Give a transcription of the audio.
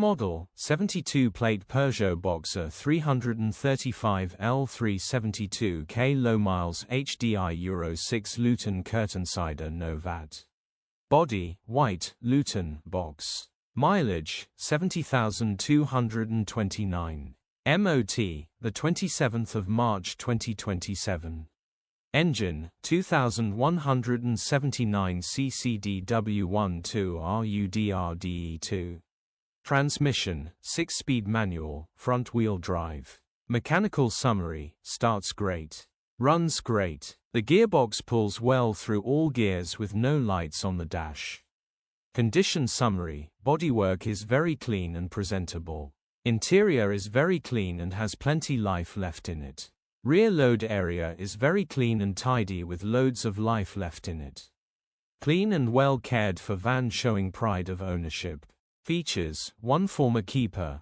Model, 72-plate Peugeot Boxer 335 L372K low miles HDI Euro 6 Luton Curtainsider no VAT. Body, white, Luton, box. Mileage, 70,229. MOT, the 27th of March 2027. Engine, 2179 ccdw12RUDRDE2. Transmission, 6-speed manual, front-wheel drive. Mechanical summary, starts great. Runs great. The gearbox pulls well through all gears with no lights on the dash. Condition summary, bodywork is very clean and presentable. Interior is very clean and has plenty life left in it. Rear load area is very clean and tidy with loads of life left in it. Clean and well cared for van showing pride of ownership. Features: 1 former keeper,